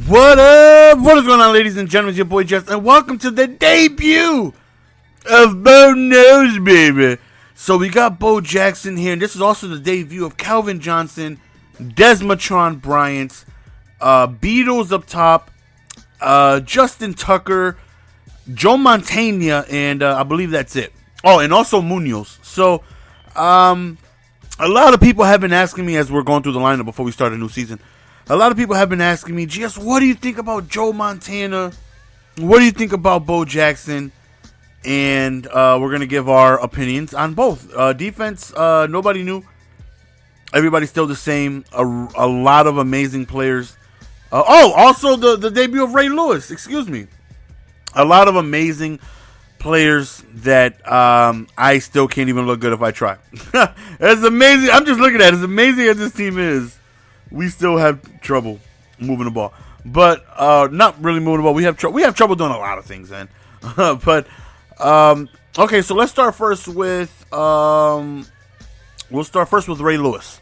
What up? What is going on, ladies and gentlemen? It's your boy Jess, and welcome to the debut of Bo Knows, baby. So we got Bo Jackson here, and this is also the debut of Calvin Johnson, Desmotron Bryant, Beatles up top, Justin Tucker, Joe Montana, and I believe that's it. Oh, and also Munoz. So, a lot of people have been asking me as we're going through the lineup before we start a new season. A lot of people have been asking me, Jess, what do you think about Joe Montana? What do you think about Bo Jackson? And we're going to give our opinions on both. Defense, nobody knew. Everybody's still the same. A lot of amazing players. Also the debut of Ray Lewis. Excuse me. A lot of amazing players that I still can't even look good if I try. It's amazing. I'm just looking at it. As amazing as this team is, we still have trouble moving the ball. But not really moving the ball. We have trouble doing a lot of things, then. But okay, so let's start first with Ray Lewis.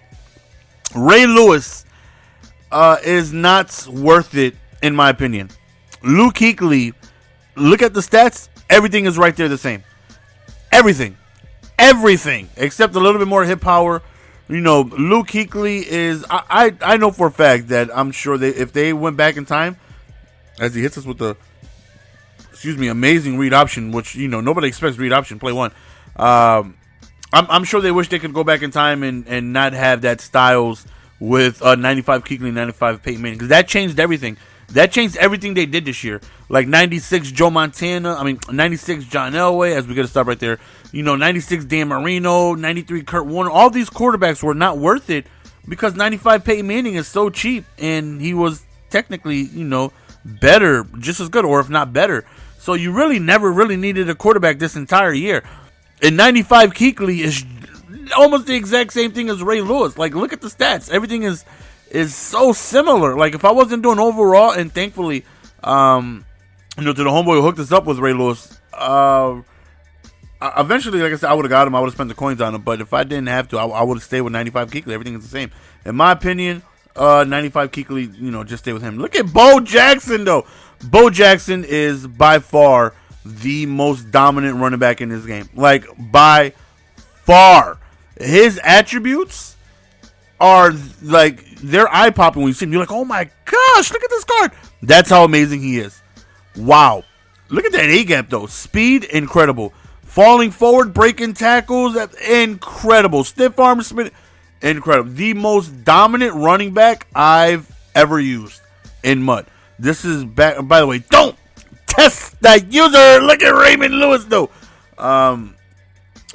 Ray Lewis is not worth it, in my opinion. Luke Kuechly, look at the stats. Everything is right there the same. Everything, except a little bit more hit power. You know, Luke Kuechly is. I know for a fact that I'm sure if they went back in time, as he hits us with the, amazing read option, which nobody expects read option play one. I'm sure they wish they could go back in time and not have that Styles with 95 Kuechly, 95 Peyton Manning, because that changed everything. That changed everything they did this year. Like 96 Joe Montana, 96 John Elway, as we got to stop right there. 96 Dan Marino, 93 Kurt Warner. All these quarterbacks were not worth it because 95 Peyton Manning is so cheap, and he was technically, better, just as good, or if not better. So you really never really needed a quarterback this entire year. And 95 Kuechly is almost the exact same thing as Ray Lewis. Like, look at the stats. Everything is so similar. Like, if I wasn't doing overall, and thankfully, to the homeboy who hooked us up with Ray Lewis, eventually, like I said, I would have got him. I would have spent the coins on him. But if I didn't have to, I would have stayed with 95 Kuechly. Everything is the same. In my opinion, 95 Kuechly, just stay with him. Look at Bo Jackson, though. Bo Jackson is by far the most dominant running back in this game. Like, by far. His attributes are like, they're eye-popping when you see him. You're like, oh my gosh, look at this card. That's how amazing he is. Wow. Look at that A-gap, though. Speed, incredible. Falling forward, breaking tackles, incredible. Stiff arm spin, incredible. The most dominant running back I've ever used in mud. This is back. By the way, don't test that user. Look at Raymond Lewis, though.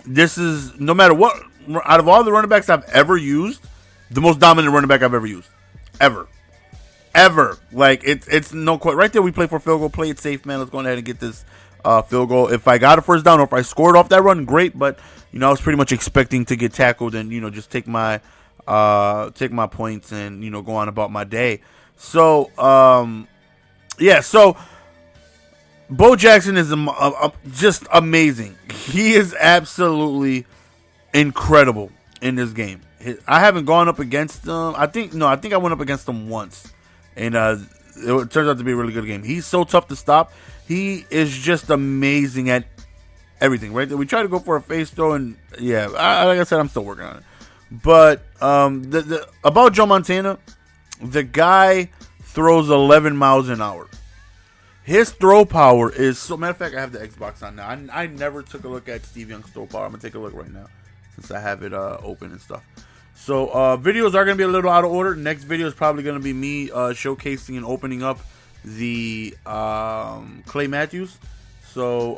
This is, no matter what, out of all the running backs I've ever used, the most dominant running back I've ever used. Ever. Like, it's no question. Right there, we play for field goal. Play it safe, man. Let's go ahead and get this field goal. If I got a first down or if I scored off that run, great. But, I was pretty much expecting to get tackled and, just take my points and, go on about my day. So, so Bo Jackson is just amazing. He is absolutely incredible in this game. I haven't gone up against him. I think I went up against him once, and it turns out to be a really good game. He's so tough to stop. He is just amazing at everything. Right there, we tried to go for a face throw, and like I said, I'm still working on it. But about Joe Montana, the guy throws 11 miles an hour. His throw power is so. Matter of fact, I have the Xbox on now. I never took a look at Steve Young's throw power. I'm gonna take a look right now since I have it open and stuff. So videos are gonna be a little out of order. Next video is probably gonna be me showcasing and opening up the Clay Matthews. So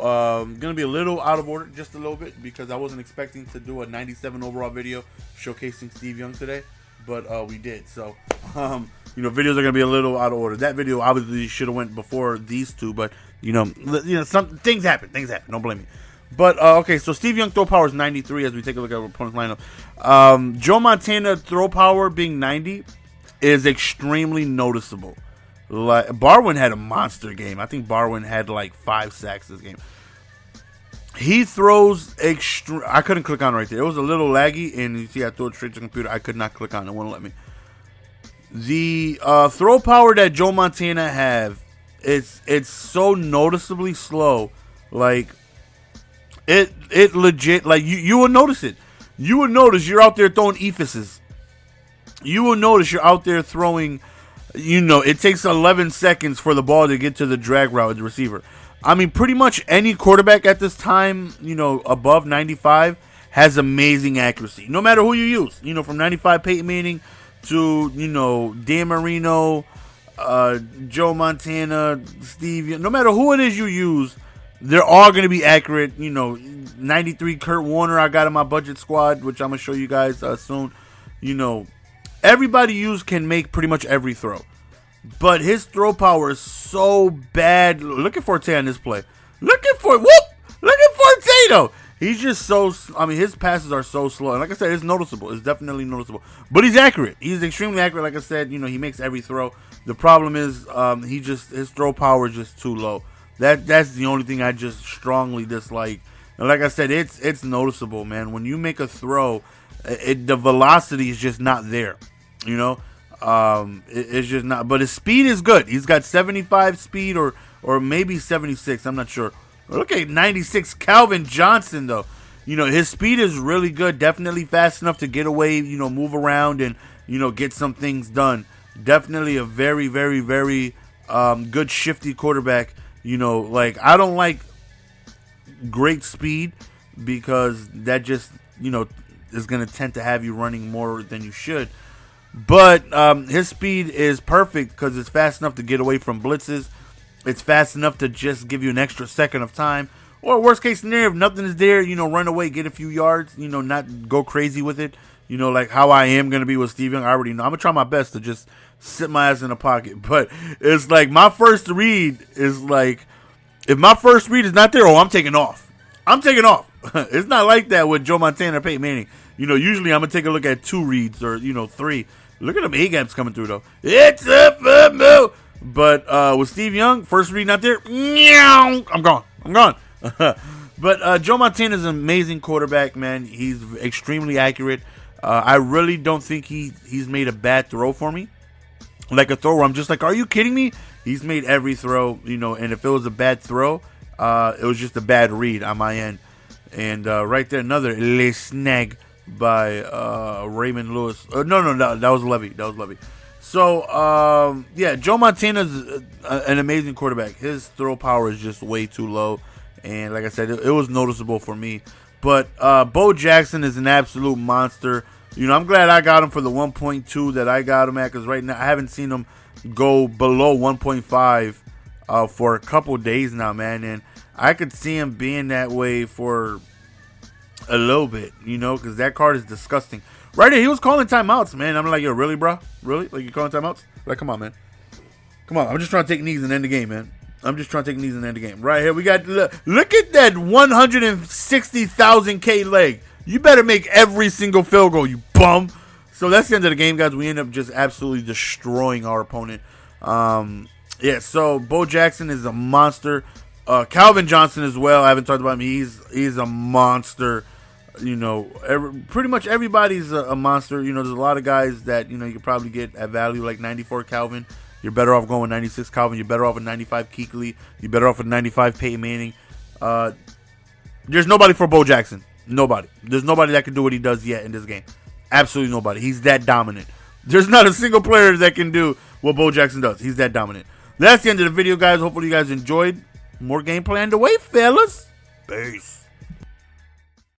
gonna be a little out of order, just a little bit, because I wasn't expecting to do a 97 overall video showcasing Steve Young today, but we did. So videos are gonna be a little out of order. That video obviously should have went before these two, but some things happen. Don't blame me. But okay, so Steve Young throw power is 93 as we take a look at our opponent's lineup. Joe Montana throw power being 90 is extremely noticeable. Like, Barwin had a monster game. I think Barwin had like 5 sacks this game. He throws I couldn't click on right there. It was a little laggy, and you see I threw it straight to the computer. I could not click on it. It wouldn't let me. The throw power that Joe Montana have, it's so noticeably slow. Like it legit, like you will notice it. You will notice you're out there throwing ephuses. You will notice you're out there throwing, it takes 11 seconds for the ball to get to the drag route of the receiver. I mean, pretty much any quarterback at this time, above 95 has amazing accuracy. No matter who you use, from 95 Peyton Manning to, Dan Marino, Joe Montana, Steve, no matter who it is you use, they're all going to be accurate. 93 Kurt Warner, I got in my budget squad, which I'm going to show you guys soon. Everybody used can make pretty much every throw. But his throw power is so bad. Look at Forte on this play. Look at Forte, though. He's just so, his passes are so slow. And like I said, it's noticeable. It's definitely noticeable. But he's accurate. He's extremely accurate. Like I said, he makes every throw. The problem is his throw power is just too low. That's the only thing I just strongly dislike. And like I said, it's noticeable, man. When you make a throw, the velocity is just not there. It's just not. But his speed is good. He's got 75 speed or maybe 76. I'm not sure. Look at 96 Calvin Johnson, though. His speed is really good. Definitely fast enough to get away, move around and, get some things done. Definitely a very, very, very good shifty quarterback. I don't like great speed because that just, is going to tend to have you running more than you should. But his speed is perfect because it's fast enough to get away from blitzes. It's fast enough to just give you an extra second of time. Or worst case scenario, if nothing is there, run away, get a few yards, not go crazy with it. Like how I am going to be with Steve Young. I already know. I'm going to try my best to just sit my ass in the pocket. But it's like my first read is like, if my first read is not there, I'm taking off. It's not like that with Joe Montana or Peyton Manning. Usually I'm going to take a look at 2 reads or, 3. Look at them A-gaps coming through, though. It's a football. But with Steve Young, first read not there, I'm gone. But Joe Montana is an amazing quarterback, man. He's extremely accurate. I really don't think he's made a bad throw for me. Like a throw where I'm just like, are you kidding me? He's made every throw, and if it was a bad throw, it was just a bad read on my end. And right there, another Le Snag by Raymond Lewis. No, that was Levy. So, Joe Montana's an amazing quarterback. His throw power is just way too low. And like I said, it was noticeable for me. But Bo Jackson is an absolute monster. I'm glad I got him for the 1.2 that I got him at. Because right now, I haven't seen him go below 1.5 for a couple days now, man. And I could see him being that way for a little bit, because that card is disgusting. Right there, he was calling timeouts, man. I'm like, yo, really, bro? Really? Like, you calling timeouts? Like, come on, man. Come on. I'm just trying to take knees and end the game, man. Right here, we got, look at that 160,000 K leg. You better make every single field goal, you bum. So that's the end of the game, guys. We end up just absolutely destroying our opponent. So Bo Jackson is a monster. Calvin Johnson as well. I haven't talked about him. He's a monster. Pretty much everybody's a monster. There's a lot of guys that, you could probably get at value like 94 Calvin. You're better off going with 96 Calvin. You're better off with 95 Kuechly. You're better off with 95 Peyton Manning. There's nobody for Bo Jackson. Nobody. There's nobody that can do what he does yet in this game. Absolutely nobody. He's that dominant. There's not a single player that can do what Bo Jackson does. He's that dominant. That's the end of the video, guys. Hopefully you guys enjoyed. More gameplay underway, fellas. Peace.